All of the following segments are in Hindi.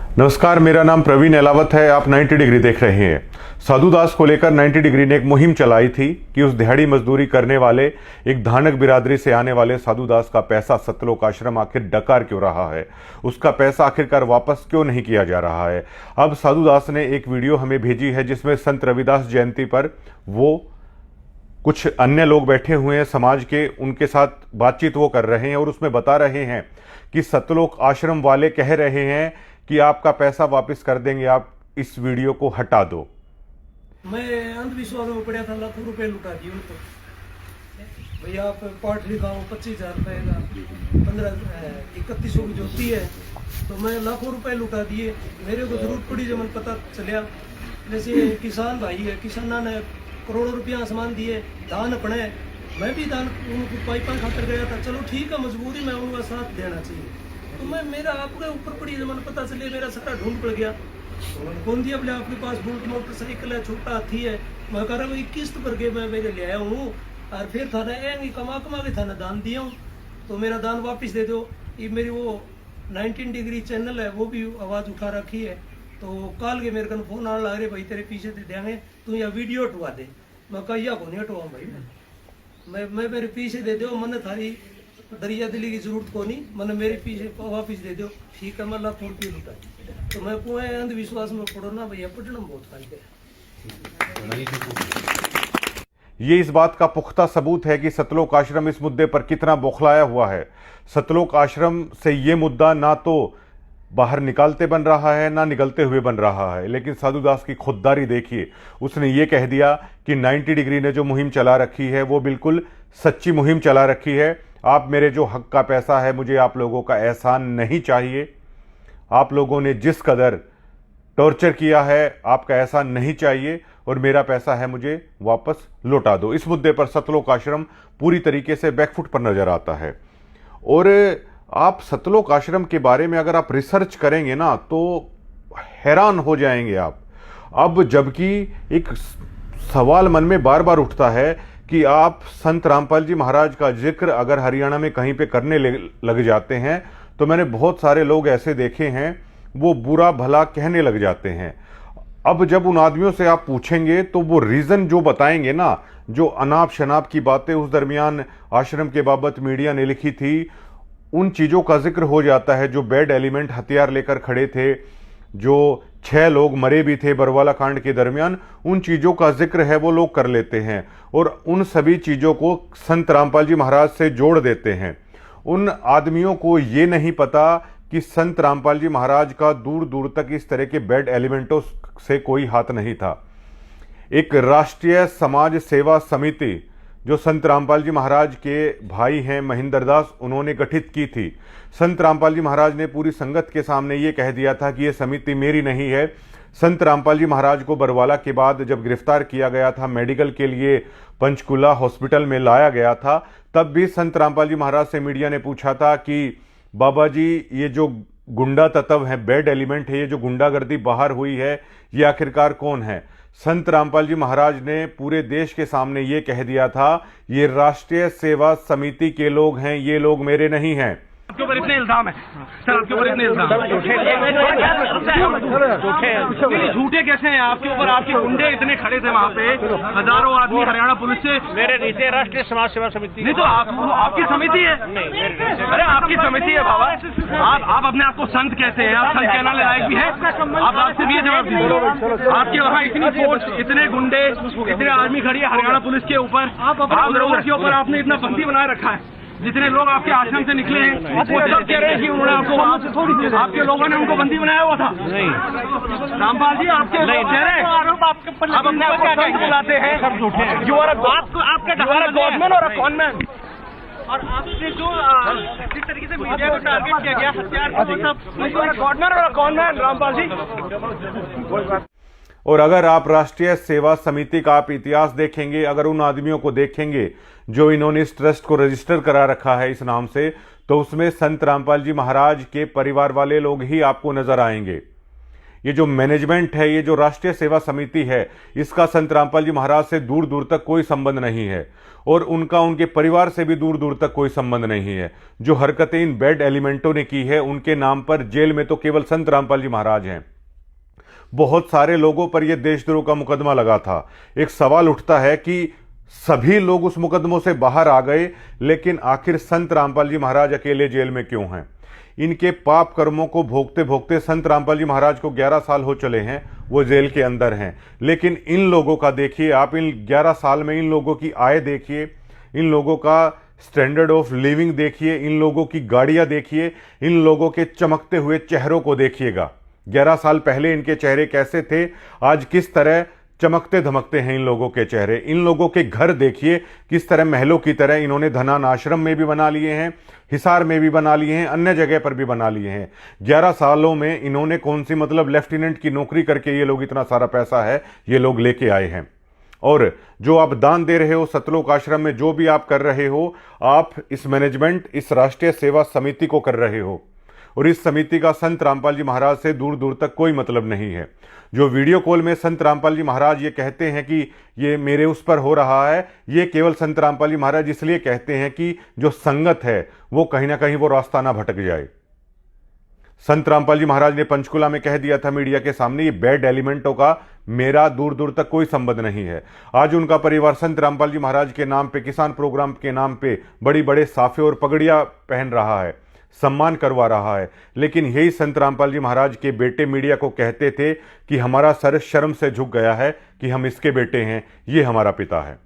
नमस्कार, मेरा नाम प्रवीण एलावत है। आप 90 डिग्री देख रहे हैं। साधु दास को लेकर 90 डिग्री ने एक मुहिम चलाई थी कि उस दिहाड़ी मजदूरी करने वाले एक धानक बिरादरी से आने वाले साधु दास का पैसा सतलोक आश्रम आखिर डकार क्यों रहा है, उसका पैसा आखिरकार वापस क्यों नहीं किया जा रहा है। अब साधु दास ने एक वीडियो हमें भेजी है जिसमें संत रविदास जयंती पर वो कुछ अन्य लोग बैठे हुए हैं समाज के, उनके साथ बातचीत वो कर रहे हैं और उसमें बता रहे हैं कि सतलोक आश्रम वाले कह रहे हैं कि आपका पैसा वापस कर देंगे, आप इस वीडियो को हटा दो। मैं अंधविश्वास में पड़ा था, लाखों रुपए लुटा दिए उनको। भैया आप पाठ लिखाओ 25,000 रुपए का 3100 की जोती है, तो मैं लाखों रुपए लुटा दिए। मेरे को जरूरत पड़ी जब पता चलिया। जैसे किसान भाई है, किसाना ने करोड़ों रुपया सामान दिए, धान अपने, मैं भी धान उनको पाइपा खातर गया था। चलो ठीक है, मजबूरी में उनका साथ देना चाहिए। तो मैं मेरा आपके ऊपर पड़ी जब पता चले, मेरा सारा ढूंढ पड़ गया। कौन दिया बोले आपके पास बुलेट मोटरसाइकिल है, छोटा हाथी है। मैं कह रहा हूँ किस्त भर के मैं मेरे ले आया हूँ और फिर थाना कमा के थाना दान दिया हूँ, तो मेरा दान वापस दे दो। ये मेरी वो 19 डिग्री चैनल है, वो भी आवाज़ उठा रखी है। तो कल के मेरे को फोन आने लग रहे, भाई तेरे पीछे दे देंगे, तू यहाँ वीडियो हटवा दे। मैं कहिया को नहीं हटवाऊँ भाई, मैं मेरे पीछे दे दो, मैंने थारी दरिया दिली की जरूरत को नहीं, मैंने मेरे पीछे वापिस दे दो। ठीक है, मैं लाखों रुपये लुटा। तो मैं पूरे अंधविश्वास में पड़ो ना भैया, पटना बहुत फायदे। ये इस बात का पुख्ता सबूत है कि सतलोक आश्रम इस मुद्दे पर कितना बौखलाया हुआ है। सतलोक आश्रम से ये मुद्दा ना तो बाहर निकालते बन रहा है ना निकलते हुए बन रहा है, लेकिन साधु दास की खुददारी देखिए। उसने ये कह दिया कि 90 डिग्री ने जो मुहिम चला रखी है वो बिल्कुल सच्ची मुहिम चला रखी है। आप मेरे जो हक का पैसा है, मुझे आप लोगों का एहसान नहीं चाहिए। आप लोगों ने जिस कदर टॉर्चर किया है, आपका एहसान नहीं चाहिए और मेरा पैसा है मुझे वापस लौटा दो। इस मुद्दे पर सतलोक आश्रम पूरी तरीके से बैकफुट पर नजर आता है। और आप सतलोक आश्रम के बारे में अगर आप रिसर्च करेंगे ना तो हैरान हो जाएंगे आप। अब जबकि एक सवाल मन में बार बार उठता है कि आप संत रामपाल जी महाराज का जिक्र अगर हरियाणा में कहीं पे करने लग जाते हैं तो मैंने बहुत सारे लोग ऐसे देखे हैं वो बुरा भला कहने लग जाते हैं। अब जब उन आदमियों से आप पूछेंगे तो वो रीज़न जो बताएंगे ना, जो अनाप शनाप की बातें उस दरमियान आश्रम के बाबत मीडिया ने लिखी थी, उन चीज़ों का जिक्र हो जाता है। जो बैड एलिमेंट हथियार लेकर खड़े थे, जो 6 लोग मरे भी थे बरवाला कांड के दरमियान, उन चीज़ों का जिक्र है वो लोग कर लेते हैं और उन सभी चीज़ों को संत रामपाल जी महाराज से जोड़ देते हैं। उन आदमियों को ये नहीं पता कि संत रामपाल जी महाराज का दूर दूर तक इस तरह के बैड एलिमेंटों से कोई हाथ नहीं था। एक राष्ट्रीय समाज सेवा समिति जो संत रामपाल जी महाराज के भाई हैं महेंद्र दास, उन्होंने गठित की थी। संत रामपाल जी महाराज ने पूरी संगत के सामने ये कह दिया था कि ये समिति मेरी नहीं है। संत रामपाल जी महाराज को बरवाला के बाद जब गिरफ्तार किया गया था, मेडिकल के लिए पंचकुला हॉस्पिटल में लाया गया था, तब भी संत रामपाल जी महाराज से मीडिया ने पूछा था कि बाबा जी ये जो गुंडा तत्व है, बैड एलिमेंट है, ये जो गुंडागर्दी बाहर हुई है, ये आखिरकार कौन है। संत रामपाल जी महाराज ने पूरे देश के सामने ये कह दिया था, ये राष्ट्रीय सेवा समिति के लोग हैं, ये लोग मेरे नहीं हैं। आपके ऊपर इतने इल्जाम है सर, आपके ऊपर इतने इल्जाम झूठे कैसे हैं आपके ऊपर? आपके गुंडे इतने खड़े थे वहाँ पे, हजारों आदमी हरियाणा पुलिस से। मेरे नीचे राष्ट्रीय समाज सेवा समिति नहीं तो आपकी समिति है। अरे आपकी समिति है बाबा, आप अपने आप को संत कहते हैं, आप संत कहना लायक भी है? आप आपसे भी ये जवाब दीजिए। आपके वहाँ इतनी फोर्स, इतने गुंडे, इतने आर्मी खड़ी है हरियाणा पुलिस के ऊपर, आप उधर के ऊपर आपने इतना बंदी बनाए रखा है। जितने लोग आपके आश्रम से निकले हैं वो सब कह रहे हैं कि उन्होंने आपको, आपके लोगों ने उनको बंदी बनाया हुआ था। नहीं रामपाल जी, आपके कह रहे हैं आप अपने आप को संत बुलाते हैं, सब झूठे हैं। यू आर आपका गवर्नमेंट और कॉनमैन। और आपने जो जिस तरीके से मीडिया को टारगेट किया गया, हथियार को, सब गवर्नमेंट और कॉनमैन रामपाल जी। और अगर आप राष्ट्रीय सेवा समिति का आप इतिहास देखेंगे, अगर उन आदमियों को देखेंगे जो इन्होंने इस ट्रस्ट को रजिस्टर करा रखा है इस नाम से, तो उसमें संत रामपाल जी महाराज के परिवार वाले लोग ही आपको नजर आएंगे। ये जो मैनेजमेंट है, ये जो राष्ट्रीय सेवा समिति है, इसका संत रामपाल जी महाराज से दूर दूर तक कोई संबंध नहीं है और उनका उनके परिवार से भी दूर दूर तक कोई संबंध नहीं है। जो हरकतें इन बैड एलिमेंटों ने की है, उनके नाम पर जेल में तो केवल संत रामपाल जी महाराज हैं। बहुत सारे लोगों पर यह देशद्रोह का मुकदमा लगा था। एक सवाल उठता है कि सभी लोग उस मुकदमों से बाहर आ गए, लेकिन आखिर संत रामपाल जी महाराज अकेले जेल में क्यों हैं? इनके पाप कर्मों को भोगते भोगते संत रामपाल जी महाराज को 11 साल हो चले हैं, वो जेल के अंदर हैं। लेकिन इन लोगों का देखिए आप, इन 11 साल में इन लोगों की आय देखिए, इन लोगों का स्टैंडर्ड ऑफ लिविंग देखिए, इन लोगों की गाड़ियां देखिए, इन लोगों के चमकते हुए चेहरों को देखिएगा। 11 साल पहले इनके चेहरे कैसे थे, आज किस तरह चमकते धमकते हैं इन लोगों के चेहरे। इन लोगों के घर देखिए किस तरह महलों की तरह इन्होंने धनान आश्रम में भी बना लिए हैं, हिसार में भी बना लिए हैं, अन्य जगह पर भी बना लिए हैं। 11 सालों में इन्होंने कौन सी मतलब लेफ्टिनेंट की नौकरी करके ये लोग इतना सारा पैसा है ये लोग लेके आए हैं। और जो आप दान दे रहे हो सतलोक आश्रम में, जो भी आप कर रहे हो, आप इस मैनेजमेंट, इस राष्ट्रीय सेवा समिति को कर रहे हो और इस समिति का संत रामपाल जी महाराज से दूर दूर तक कोई मतलब नहीं है। जो वीडियो कॉल में संत रामपाल जी महाराज ये कहते हैं कि ये मेरे उस पर हो रहा है, ये केवल संत रामपाल जी महाराज इसलिए कहते हैं कि जो संगत है वो कहीं ना कहीं वो रास्ता ना भटक जाए। संत रामपाल जी महाराज ने पंचकुला में कह दिया था मीडिया के सामने, ये बैड एलिमेंटों का मेरा दूर दूर तक कोई संबंध नहीं है। आज उनका परिवार संत रामपाल जी महाराज के नाम पे, किसान प्रोग्राम के नाम पे बड़ी बड़े साफे और पगड़ियां पहन रहा है, सम्मान करवा रहा है। लेकिन यही संत रामपाल जी महाराज के बेटे मीडिया को कहते थे कि हमारा सर शर्म से झुक गया है कि हम इसके बेटे हैं, ये हमारा पिता है।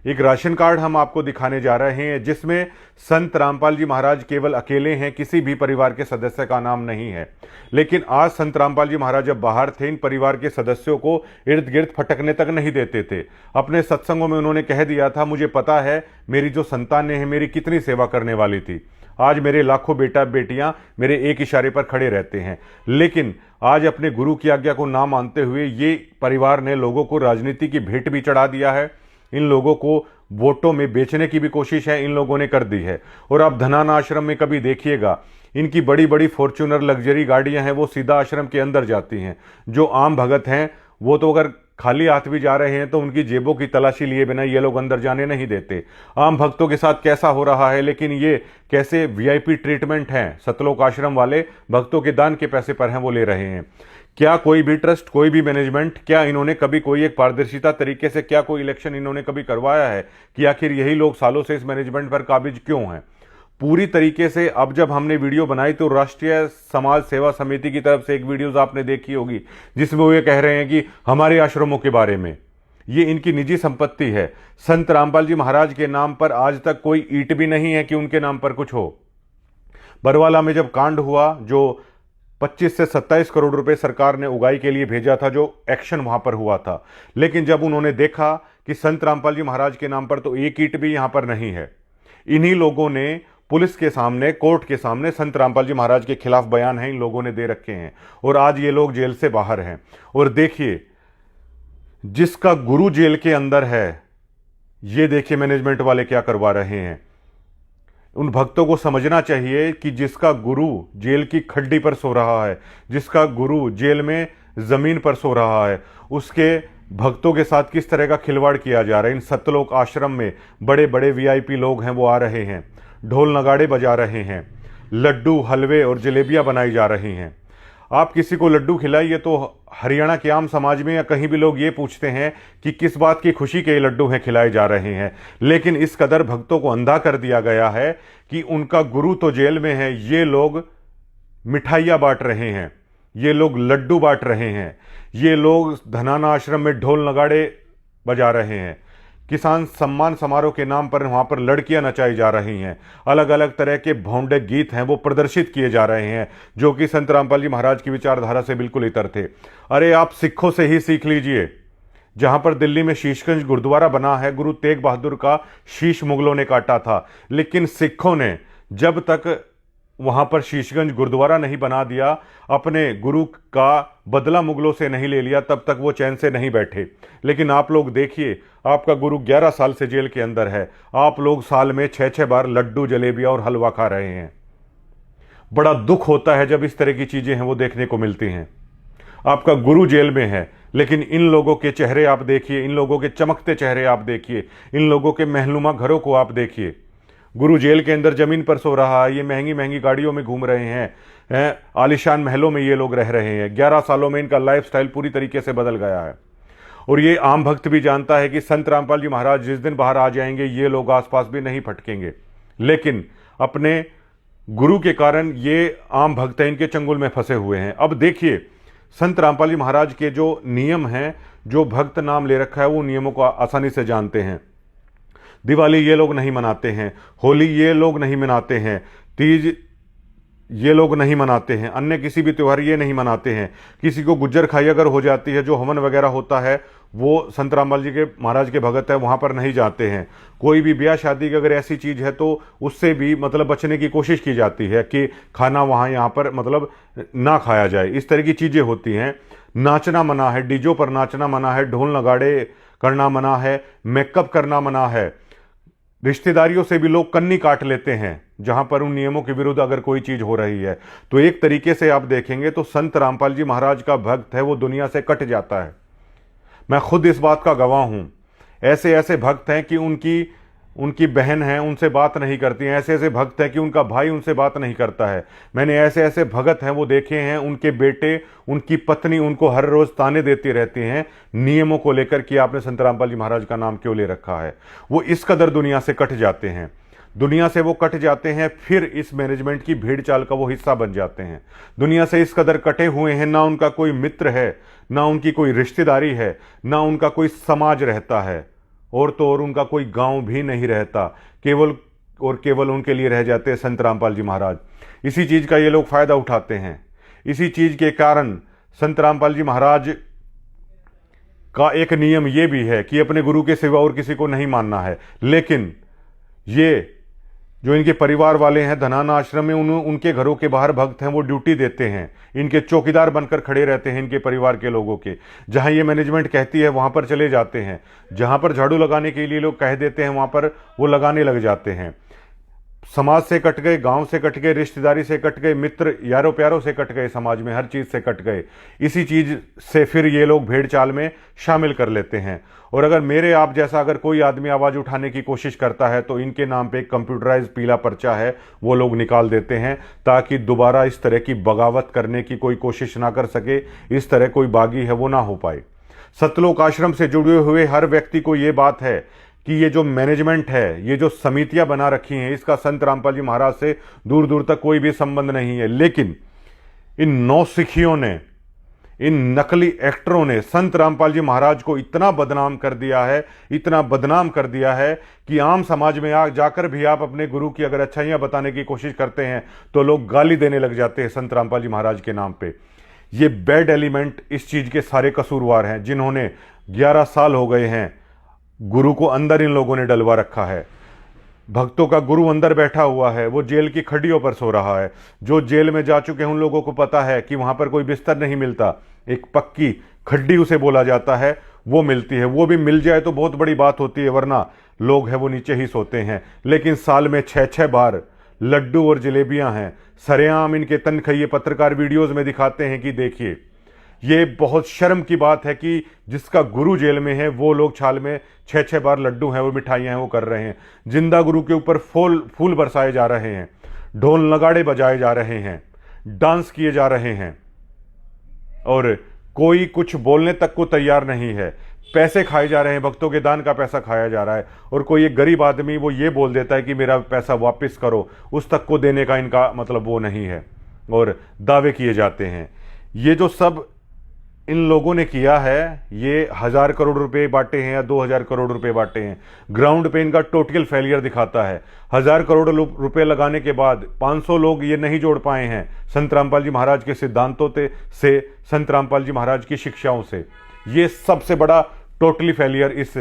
एक राशन कार्ड हम आपको दिखाने जा रहे हैं जिसमें संत रामपाल जी महाराज केवल अकेले हैं, किसी भी परिवार के सदस्य का नाम नहीं है। लेकिन आज संत रामपाल जी महाराज जब बाहर थे, इन परिवार के सदस्यों को इर्द गिर्द फटकने तक नहीं देते थे। अपने सत्संगों में उन्होंने कह दिया था, मुझे पता है मेरी जो संतानें हैं मेरी कितनी सेवा करने वाली थी। आज मेरे लाखों बेटा बेटियां मेरे एक इशारे पर खड़े रहते हैं। लेकिन आज अपने गुरु की आज्ञा को ना मानते हुए ये परिवार ने लोगों को राजनीति की भेंट भी चढ़ा दिया है। इन लोगों को वोटों में बेचने की भी कोशिश है इन लोगों ने कर दी है। और आप धनान आश्रम में कभी देखिएगा, इनकी बड़ी बड़ी फॉर्च्यूनर लग्जरी गाड़ियां हैं, वो सीधा आश्रम के अंदर जाती हैं। जो आम भगत हैं वो तो अगर खाली हाथ भी जा रहे हैं तो उनकी जेबों की तलाशी लिए बिना ये लोग अंदर जाने नहीं देते। आम भक्तों के साथ कैसा हो रहा है, लेकिन ये कैसे वीआईपी ट्रीटमेंट है सतलोक आश्रम वाले, भक्तों के दान के पैसे पर हैं वो ले रहे हैं। क्या कोई भी ट्रस्ट, कोई भी मैनेजमेंट, क्या इन्होंने कभी कोई एक पारदर्शिता तरीके से क्या कोई इलेक्शन इन्होंने कभी करवाया है कि आखिर यही लोग सालों से इस मैनेजमेंट पर काबिज क्यों हैं? पूरी तरीके से अब जब हमने वीडियो बनाई तो राष्ट्रीय समाज सेवा समिति की तरफ से एक वीडियोस आपने देखी होगी जिसमें वो ये कह रहे हैं कि हमारे आश्रमों के बारे में, ये इनकी निजी संपत्ति है। संत रामपाल जी महाराज के नाम पर आज तक कोई ईंट भी नहीं है कि उनके नाम पर कुछ हो। बरवाला में जब कांड हुआ, जो 25 से 27 करोड़ रुपए सरकार ने उगाई के लिए भेजा था, जो एक्शन वहां पर हुआ था, लेकिन जब उन्होंने देखा कि संत रामपाल जी महाराज के नाम पर तो एक ईंट भी यहां पर नहीं है, इन्हीं लोगों ने पुलिस के सामने, कोर्ट के सामने संत रामपाल जी महाराज के खिलाफ बयान है इन लोगों ने दे रखे हैं और आज ये लोग जेल से बाहर हैं। और देखिए जिसका गुरु जेल के अंदर है, ये देखिए मैनेजमेंट वाले क्या करवा रहे हैं। उन भक्तों को समझना चाहिए कि जिसका गुरु जेल की खड्डी पर सो रहा है, जिसका गुरु जेल में जमीन पर सो रहा है, उसके भक्तों के साथ किस तरह का खिलवाड़ किया जा रहा है। इन सतलोक आश्रम में बड़े बड़े वीआईपी लोग हैं वो आ रहे हैं, ढोल नगाड़े बजा रहे हैं, लड्डू हलवे और जलेबियां बनाई जा रही हैं। आप किसी को लड्डू खिलाइए तो हरियाणा के आम समाज में या कहीं भी लोग ये पूछते हैं कि किस बात की खुशी के लड्डू हैं खिलाए जा रहे हैं। लेकिन इस कदर भक्तों को अंधा कर दिया गया है कि उनका गुरु तो जेल में है, ये लोग मिठाइयाँ बांट रहे हैं, ये लोग लड्डू बांट रहे हैं, ये लोग धनाना आश्रम में ढोल नगाड़े बजा रहे हैं, किसान सम्मान समारोह के नाम पर वहां पर लड़कियां नचाई जा रही हैं, अलग अलग तरह के भौंडे गीत हैं वो प्रदर्शित किए जा रहे हैं जो कि संत रामपाल जी महाराज की विचारधारा से बिल्कुल इतर थे। अरे आप सिखों से ही सीख लीजिए। जहां पर दिल्ली में शीशगंज गुरुद्वारा बना है, गुरु तेग बहादुर का शीश मुगलों ने काटा था, लेकिन सिखों ने जब तक वहां पर शीशगंज गुरुद्वारा नहीं बना दिया, अपने गुरु का बदला मुगलों से नहीं ले लिया, तब तक वो चैन से नहीं बैठे। लेकिन आप लोग देखिए, आपका गुरु 11 साल से जेल के अंदर है, आप लोग साल में 6-6 बार लड्डू जलेबियां और हलवा खा रहे हैं। बड़ा दुख होता है जब इस तरह की चीजें हैं वो देखने को मिलती हैं। आपका गुरु जेल में है, लेकिन इन लोगों के चेहरे आप देखिए, इन लोगों के चमकते चेहरे आप देखिए, इन लोगों के महनुमा घरों को आप देखिए। गुरु जेल के अंदर जमीन पर सो रहा है, ये महंगी महंगी गाड़ियों में घूम रहे हैं, आलिशान महलों में ये लोग रह रहे हैं। 11 सालों में इनका लाइफस्टाइल पूरी तरीके से बदल गया है। और ये आम भक्त भी जानता है कि संत रामपाल जी महाराज जिस दिन बाहर आ जाएंगे ये लोग आसपास भी नहीं फटकेंगे, लेकिन अपने गुरु के कारण ये आम भक्त हैं, इनके चंगुल में फंसे हुए हैं। अब देखिए संत रामपाल जी महाराज के जो नियम हैं, जो भक्त नाम ले रखा है, वो नियमों को आसानी से जानते हैं। दिवाली ये लोग नहीं मनाते हैं, होली ये लोग नहीं मनाते हैं, तीज ये लोग नहीं मनाते हैं, अन्य किसी भी त्यौहार ये नहीं मनाते हैं। किसी को गुज्जर खाई अगर हो जाती है, जो हवन वगैरह होता है वो संत रामपाल जी के महाराज के भगत है, वहाँ पर नहीं जाते हैं। कोई भी ब्याह शादी की अगर ऐसी चीज़ है तो उससे भी मतलब बचने की कोशिश की जाती है कि खाना वहाँ यहाँ पर मतलब ना खाया जाए। इस तरह की चीज़ें होती हैं। नाचना मना है, डीजों पर नाचना मना है, ढोल नगाड़े करना मना है, मेकअप करना मना है। रिश्तेदारियों से भी लोग कन्नी काट लेते हैं जहां पर उन नियमों के विरुद्ध अगर कोई चीज हो रही है। तो एक तरीके से आप देखेंगे तो संत रामपाल जी महाराज का भक्त है वो दुनिया से कट जाता है। मैं खुद इस बात का गवाह हूं। ऐसे ऐसे भक्त हैं कि उनकी बहन है उनसे बात नहीं करती हैं, ऐसे ऐसे भक्त हैं कि उनका भाई उनसे बात नहीं करता है। मैंने ऐसे ऐसे भगत हैं वो देखे हैं, उनके बेटे उनकी पत्नी उनको हर रोज ताने देती रहती हैं नियमों को लेकर कि आपने संत रामपाल जी महाराज का नाम क्यों ले रखा है। वो इस कदर दुनिया से कट जाते हैं, दुनिया से वो कट जाते हैं, फिर इस मैनेजमेंट की भीड़ चाल का वो हिस्सा बन जाते हैं। दुनिया से इस कदर कटे हुए हैं, ना उनका कोई मित्र है, ना उनकी कोई रिश्तेदारी है, ना उनका कोई समाज रहता है, और तो और उनका कोई गांव भी नहीं रहता। केवल और केवल उनके लिए रह जाते हैं संत रामपाल जी महाराज। इसी चीज का ये लोग फायदा उठाते हैं। इसी चीज के कारण संत रामपाल जी महाराज का एक नियम ये भी है कि अपने गुरु के सिवा और किसी को नहीं मानना है। लेकिन ये जो इनके परिवार वाले हैं धनाना आश्रम में, उनके घरों के बाहर भक्त हैं वो ड्यूटी देते हैं, इनके चौकीदार बनकर खड़े रहते हैं इनके परिवार के लोगों के। जहां ये मैनेजमेंट कहती है वहां पर चले जाते हैं, जहां पर झाड़ू लगाने के लिए लोग कह देते हैं वहां पर वो लगाने लग जाते हैं। समाज से कट गए, गांव से कट गए, रिश्तेदारी से कट गए, मित्र यारों प्यारों से कट गए, समाज में हर चीज से कट गए। इसी चीज से फिर ये लोग भेड़ चाल में शामिल कर लेते हैं। और अगर मेरे आप जैसा अगर कोई आदमी आवाज उठाने की कोशिश करता है तो इनके नाम पे एक कंप्यूटराइज पीला पर्चा है वो लोग निकाल देते हैं, ताकि दोबारा इस तरह की बगावत करने की कोई कोशिश ना कर सके, इस तरह कोई बागी है वो ना हो पाए। सतलोक आश्रम से जुड़े हुए हर व्यक्ति को ये बात है कि ये जो मैनेजमेंट है, ये जो समितियां बना रखी हैं, इसका संत रामपाल जी महाराज से दूर दूर तक कोई भी संबंध नहीं है। लेकिन इन नौसिखियों ने, इन नकली एक्टरों ने संत रामपाल जी महाराज को इतना बदनाम कर दिया है, इतना बदनाम कर दिया है कि आम समाज में जाकर भी आप अपने गुरु की अगर अच्छाइयां बताने की कोशिश करते हैं तो लोग गाली देने लग जाते हैं संत रामपाल जी महाराज के नाम पे। ये बैड एलिमेंट इस चीज के सारे कसूरवार हैं, जिन्होंने 11 साल हो गए हैं गुरु को अंदर इन लोगों ने डलवा रखा है। भक्तों का गुरु अंदर बैठा हुआ है, वो जेल की खड्डियों पर सो रहा है। जो जेल में जा चुके हैं उन लोगों को पता है कि वहां पर कोई बिस्तर नहीं मिलता, एक पक्की खड्डी उसे बोला जाता है वो मिलती है। वो भी मिल जाए तो बहुत बड़ी बात होती है, वरना लोग है वो नीचे ही सोते हैं। लेकिन साल में 6-6 बार लड्डू और जलेबियां हैं, सरेआम इनके तनखइये पत्रकार वीडियोज में दिखाते हैं कि देखिए। ये बहुत शर्म की बात है कि जिसका गुरु जेल में है वो लोग छाल में 6-6 बार लड्डू हैं वो मिठाइयां हैं वो कर रहे हैं। जिंदा गुरु के ऊपर फूल बरसाए जा रहे हैं, ढोल नगाड़े बजाए जा रहे हैं, डांस किए जा रहे हैं, और कोई कुछ बोलने तक को तैयार नहीं है। पैसे खाए जा रहे हैं, भक्तों के दान का पैसा खाया जा रहा है, और कोई एक गरीब आदमी वो ये बोल देता है कि मेरा पैसा वापस करो, उस तक को देने का इनका मतलब वो नहीं है, और दावे किए जाते हैं। ये जो सब इन लोगों ने किया है, ये 1000 करोड़ रुपए बांटे हैं या 2000 करोड़ रुपए बांटे हैं, ग्राउंड पे इनका टोटल फेलियर दिखाता है। 1000 करोड़ रुपए लगाने के बाद 500 लोग ये नहीं जोड़ पाए हैं संत रामपाल जी महाराज के सिद्धांतों से, संत रामपाल जी महाराज की शिक्षाओं से। ये सबसे बड़ा टोटली फेलियर इस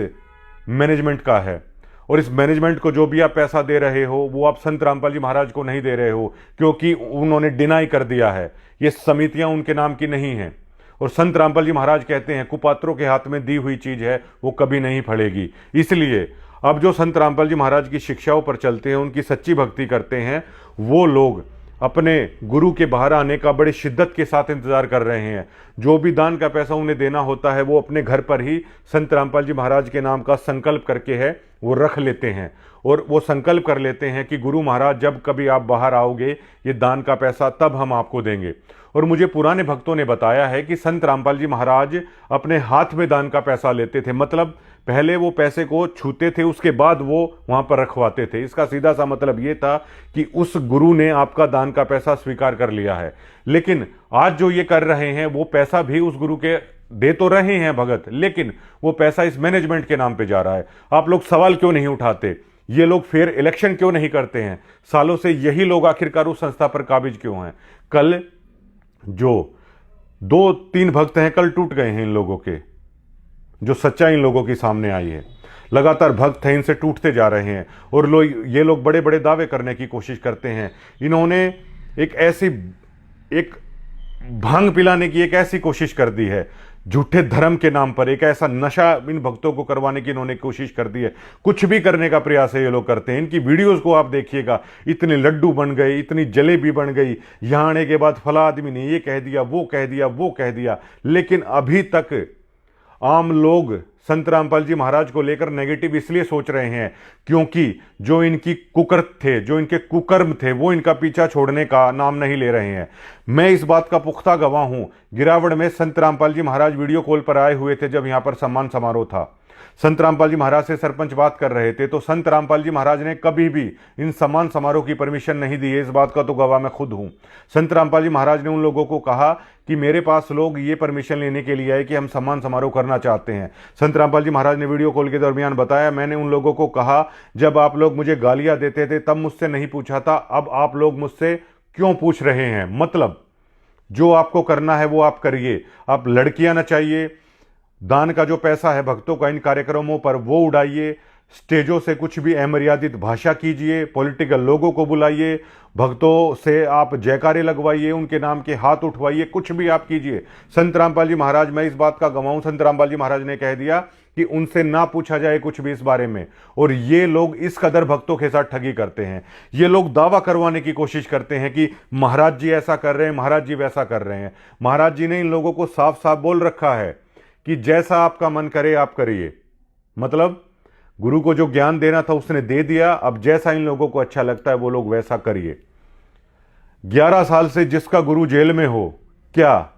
मैनेजमेंट का है। और इस मैनेजमेंट को जो भी आप पैसा दे रहे हो वो आप संत रामपाल जी महाराज को नहीं दे रहे हो, क्योंकि उन्होंने डिनाई कर दिया है, ये समितियां उनके नाम की नहीं हैं। और संत रामपाल जी महाराज कहते हैं कुपात्रों के हाथ में दी हुई चीज है वो कभी नहीं फलेगी। इसलिए अब जो संत रामपाल जी महाराज की शिक्षाओं पर चलते हैं, उनकी सच्ची भक्ति करते हैं, वो लोग अपने गुरु के बाहर आने का बड़ी शिद्दत के साथ इंतजार कर रहे हैं। जो भी दान का पैसा उन्हें देना होता है वो अपने घर पर ही संत रामपाल जी महाराज के नाम का संकल्प करके है वो रख लेते हैं और वो संकल्प कर लेते हैं कि गुरु महाराज जब कभी आप बाहर आओगे ये दान का पैसा तब हम आपको देंगे। और मुझे पुराने भक्तों ने बताया है कि संत रामपाल जी महाराज अपने हाथ में दान का पैसा लेते थे, मतलब पहले वो पैसे को छूते थे उसके बाद वो वहां पर रखवाते थे। इसका सीधा सा मतलब ये था कि उस गुरु ने आपका दान का पैसा स्वीकार कर लिया है। लेकिन आज जो ये कर रहे हैं वो पैसा भी उस गुरु के दे तो रहे हैं भगत, लेकिन वो पैसा इस मैनेजमेंट के नाम पे जा रहा है। आप लोग सवाल क्यों नहीं उठाते? ये लोग फिर इलेक्शन क्यों नहीं करते हैं? सालों से यही लोग आखिरकार उस संस्था पर काबिज क्यों हैं? कल जो 2-3 भक्त हैं कल टूट गए हैं इन लोगों के, जो सच्चाई इन लोगों की सामने आई है। लगातार भक्त हैं इनसे टूटते जा रहे हैं और ये लोग बड़े बड़े दावे करने की कोशिश करते हैं। इन्होंने एक भांग पिलाने की एक ऐसी कोशिश कर दी है, झूठे धर्म के नाम पर एक ऐसा नशा इन भक्तों को करवाने की इन्होंने कोशिश कर दी है। कुछ भी करने का प्रयास है ये लोग करते हैं। इनकी वीडियोस को आप देखिएगा, इतने लड्डू बन गए, इतनी जलेबी बन गई, यहां आने के बाद फला आदमी ने ये कह दिया, वो कह दिया, वो कह दिया। लेकिन अभी तक आम लोग संत रामपाल जी महाराज को लेकर नेगेटिव इसलिए सोच रहे हैं क्योंकि जो इनकी कुकर्म थे, जो इनके कुकर्म थे, वो इनका पीछा छोड़ने का नाम नहीं ले रहे हैं। मैं इस बात का पुख्ता गवाह हूं। गिरावड़ में संत रामपाल जी महाराज वीडियो कॉल पर आए हुए थे जब यहां पर सम्मान समारोह था। संत रामपाल जी महाराज से सरपंच बात कर रहे थे तो संत रामपाल जी महाराज ने कभी भी इन सम्मान समारोह की परमिशन नहीं दी है। इस बात का तो गवाह मैं खुद हूं। संत रामपाल जी महाराज ने उन लोगों को कहा कि मेरे पास लोग ये परमिशन लेने के लिए आए कि हम सम्मान समारोह करना चाहते हैं। संत रामपाल जी महाराज ने वीडियो कॉल के दरमियान बताया, मैंने उन लोगों को कहा जब आप लोग मुझे गालियां देते थे तब मुझसे नहीं पूछा था, अब आप लोग मुझसे क्यों पूछ रहे हैं? मतलब जो आपको करना है वो आप करिए। आप लड़कियां नचाइए, दान का जो पैसा है भक्तों का इन कार्यक्रमों पर वो उड़ाइए, स्टेजों से कुछ भी अमर्यादित भाषा कीजिए, पॉलिटिकल लोगों को बुलाइए, भक्तों से आप जयकारे लगवाइए, उनके नाम के हाथ उठवाइए, कुछ भी आप कीजिए। संत रामपाल जी महाराज, मैं इस बात का गवाह हूं, संत रामपाल जी महाराज ने कह दिया कि उनसे ना पूछा जाए कुछ भी इस बारे में। और ये लोग इस कदर भक्तों के साथ ठगी करते हैं। ये लोग दावा करवाने की कोशिश करते हैं कि महाराज जी ऐसा कर रहे हैं, महाराज जी वैसा कर रहे हैं। महाराज जी ने इन लोगों को साफ साफ बोल रखा है कि जैसा आपका मन करे आप करिए। मतलब गुरु को जो ज्ञान देना था उसने दे दिया, अब जैसा इन लोगों को अच्छा लगता है वो लोग वैसा करिए। 11 साल से जिसका गुरु जेल में हो, क्या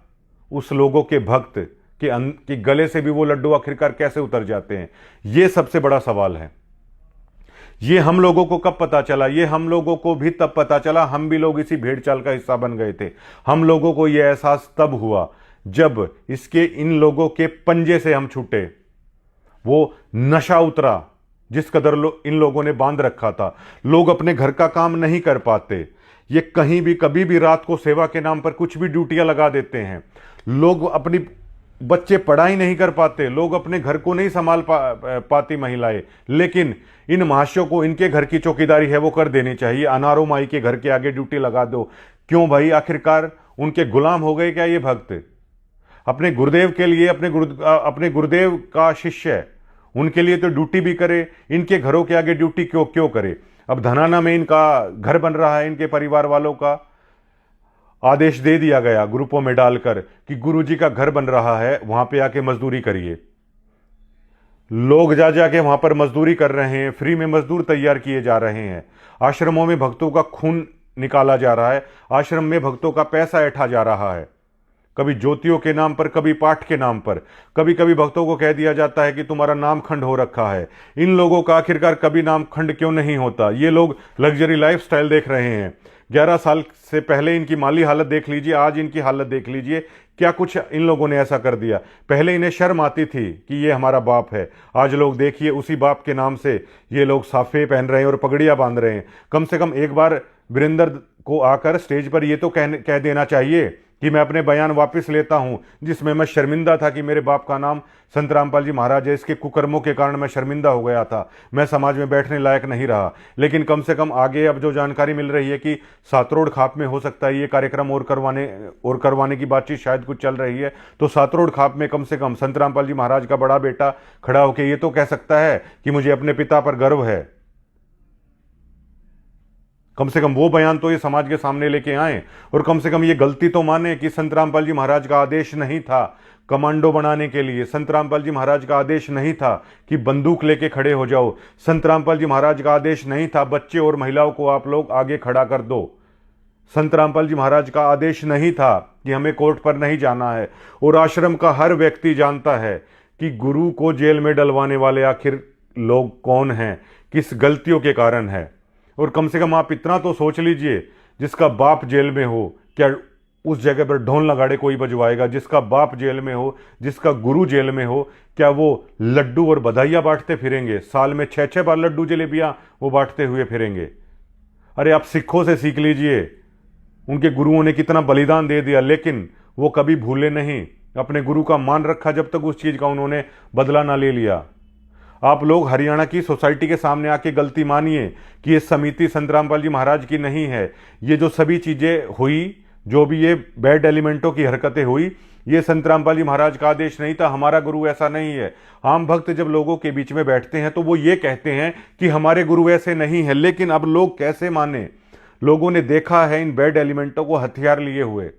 उस लोगों के भक्त के गले से भी वो लड्डू आखिरकार कैसे उतर जाते हैं? ये सबसे बड़ा सवाल है। ये हम लोगों को कब पता चला? ये हम लोगों को भी तब पता चला, हम भी लोग इसी भेड़ चाल का हिस्सा बन गए थे। हम लोगों को यह एहसास तब हुआ जब इसके इन लोगों के पंजे से हम छूटे। वो नशा उतरा जिस कदर इन लोगों ने बांध रखा था। लोग अपने घर का काम नहीं कर पाते। ये कहीं भी कभी भी रात को सेवा के नाम पर कुछ भी ड्यूटियां लगा देते हैं। लोग अपनी बच्चे पढ़ाई नहीं कर पाते, लोग अपने घर को नहीं संभाल पाती महिलाएं। लेकिन इन महाशयों को इनके घर की चौकीदारी है वो कर देनी चाहिए। अनारो माई के घर के आगे ड्यूटी लगा दो। क्यों भाई? आखिरकार उनके गुलाम हो गए क्या ये भक्त? अपने गुरुदेव के लिए, अपने गुरुदेव का शिष्य है, उनके लिए तो ड्यूटी भी करे, इनके घरों के आगे ड्यूटी क्यों करे? अब धनाना में इनका घर बन रहा है, इनके परिवार वालों का आदेश दे दिया गया ग्रुपों में डालकर कि गुरुजी का घर बन रहा है, वहां पे आके मजदूरी करिए। लोग जा जाके वहां पर मजदूरी कर रहे हैं, फ्री में मजदूर तैयार किए जा रहे हैं। आश्रमों में भक्तों का खून निकाला जा रहा है, आश्रम में भक्तों का पैसा ऐंठा जा रहा है, कभी ज्योतियों के नाम पर, कभी पाठ के नाम पर। कभी कभी भक्तों को कह दिया जाता है कि तुम्हारा नाम खंड हो रखा है। इन लोगों का आखिरकार कभी नाम खंड क्यों नहीं होता? ये लोग लग्जरी लाइफस्टाइल देख रहे हैं। 11 साल से पहले इनकी माली हालत देख लीजिए, आज इनकी हालत देख लीजिए। क्या कुछ इन लोगों ने ऐसा कर दिया। पहले इन्हें शर्म आती थी कि ये हमारा बाप है, आज लोग देखिए उसी बाप के नाम से ये लोग साफे पहन रहे हैं और पगड़ियां बांध रहे हैं। कम से कम एक बार वीरेंद्र को आकर स्टेज पर ये तो कह देना चाहिए कि मैं अपने बयान वापस लेता हूं जिसमें मैं शर्मिंदा था कि मेरे बाप का नाम संत रामपाल जी महाराज है। इसके कुकर्मों के कारण मैं शर्मिंदा हो गया था, मैं समाज में बैठने लायक नहीं रहा। लेकिन कम से कम आगे अब जो जानकारी मिल रही है कि सातरोड खाप में हो सकता है ये कार्यक्रम और करवाने की बातचीत शायद कुछ चल रही है, तो सातरोड खाप में कम से कम संत रामपाल जी महाराज का बड़ा बेटा खड़ा होकर ये तो कह सकता है कि मुझे अपने पिता पर गर्व है। कम से कम वो बयान तो ये समाज के सामने लेके आए और कम से कम ये गलती तो माने कि संत रामपाल जी महाराज का आदेश नहीं था कमांडो बनाने के लिए। संत रामपाल जी महाराज का आदेश नहीं था कि बंदूक लेके खड़े हो जाओ। संत रामपाल जी महाराज का आदेश नहीं था बच्चे और महिलाओं को आप लोग आगे खड़ा कर दो। संत रामपाल जी महाराज का आदेश नहीं था कि हमें कोर्ट पर नहीं जाना है। और आश्रम का हर व्यक्ति जानता है कि गुरु को जेल में डलवाने वाले आखिर लोग कौन हैं, किस गलतियों के कारण है। और कम से कम आप इतना तो सोच लीजिए, जिसका बाप जेल में हो क्या उस जगह पर ढोल नगाड़े कोई बजवाएगा? जिसका बाप जेल में हो, जिसका गुरु जेल में हो, क्या वो लड्डू और बधाइयाँ बांटते फिरेंगे? साल में 6-6 बार लड्डू जलेबियाँ वो बांटते हुए फिरेंगे? अरे आप सिखों से सीख लीजिए, उनके गुरुओं ने कितना बलिदान दे दिया, लेकिन वो कभी भूले नहीं, अपने गुरु का मान रखा जब तक उस चीज़ का उन्होंने बदला ना ले लिया। आप लोग हरियाणा की सोसाइटी के सामने आके गलती मानिए कि ये समिति संत रामपाल जी महाराज की नहीं है। ये जो सभी चीज़ें हुई, जो भी ये बैड एलिमेंटों की हरकतें हुई, ये संत रामपाल जी महाराज का आदेश नहीं था। हमारा गुरु ऐसा नहीं है। आम भक्त जब लोगों के बीच में बैठते हैं तो वो ये कहते हैं कि हमारे गुरु ऐसे नहीं है, लेकिन अब लोग कैसे माने? लोगों ने देखा है इन बैड एलिमेंटों को हथियार लिए हुए।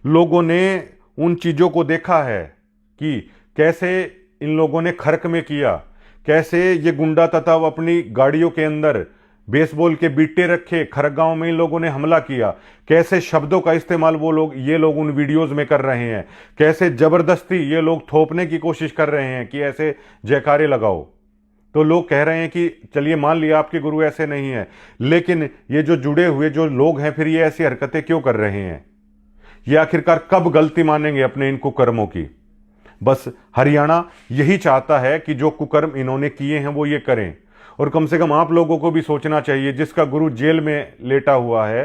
लोगों ने उन चीज़ों को देखा है कि कैसे इन लोगों ने खर्क में किया, कैसे ये गुंडा तथा अपनी गाड़ियों के अंदर बेसबॉल के बीटे रखे, खरगांव में इन लोगों ने हमला किया, कैसे शब्दों का इस्तेमाल ये लोग उन वीडियोस में कर रहे हैं, कैसे जबरदस्ती ये लोग थोपने की कोशिश कर रहे हैं कि ऐसे जयकारे लगाओ। तो लोग कह रहे हैं कि चलिए मान लिया आपके गुरु ऐसे नहीं है, लेकिन ये जो जुड़े हुए जो लोग हैं फिर ये ऐसी हरकतें क्यों कर रहे हैं? ये आखिरकार कब गलती मानेंगे अपने इन कुकर्मों की? बस हरियाणा यही चाहता है कि जो कुकर्म इन्होंने किए हैं वो ये करें। और कम से कम आप लोगों को भी सोचना चाहिए, जिसका गुरु जेल में लेटा हुआ है,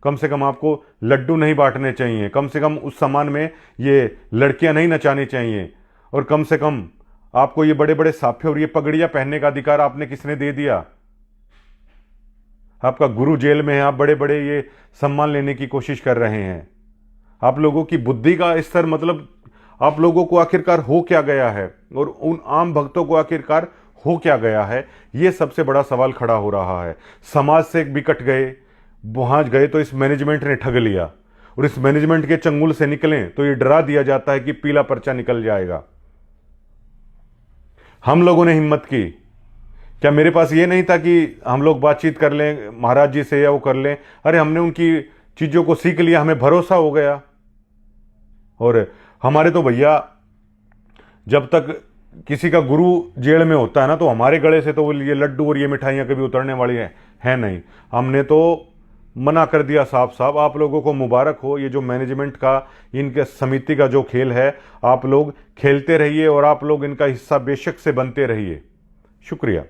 कम से कम आपको लड्डू नहीं बांटने चाहिए, कम से कम उस सामान में ये लड़कियां नहीं नचानी चाहिए, और कम से कम आपको ये बड़े बड़े साफे और ये पगड़ियां पहनने का अधिकार आपने किसने दे दिया? आपका गुरु जेल में है, आप बड़े बड़े ये सम्मान लेने की कोशिश कर रहे हैं। आप लोगों की बुद्धि का स्तर, मतलब आप लोगों को आखिरकार हो क्या गया है, और उन आम भक्तों को आखिरकार हो क्या गया है, ये सबसे बड़ा सवाल खड़ा हो रहा है। समाज से भी कट गए, वहां गए तो इस मैनेजमेंट ने ठग लिया, और इस मैनेजमेंट के चंगुल से निकलें तो ये डरा दिया जाता है कि पीला पर्चा निकल जाएगा। हम लोगों ने हिम्मत की, क्या मेरे पास ये नहीं था कि हम लोग बातचीत कर लें महाराज जी से या वो कर लें? अरे हमने उनकी चीज़ों को सीख लिया, हमें भरोसा हो गया। और हमारे तो भैया जब तक किसी का गुरु जेल में होता है ना, तो हमारे गले से तो ये लड्डू और ये मिठाइयाँ कभी उतरने वाली है नहीं। हमने तो मना कर दिया साफ साफ। आप लोगों को मुबारक हो, ये जो मैनेजमेंट का, इनके समिति का जो खेल है, आप लोग खेलते रहिए और आप लोग इनका हिस्सा बेशक से बनते रहिए। शुक्रिया।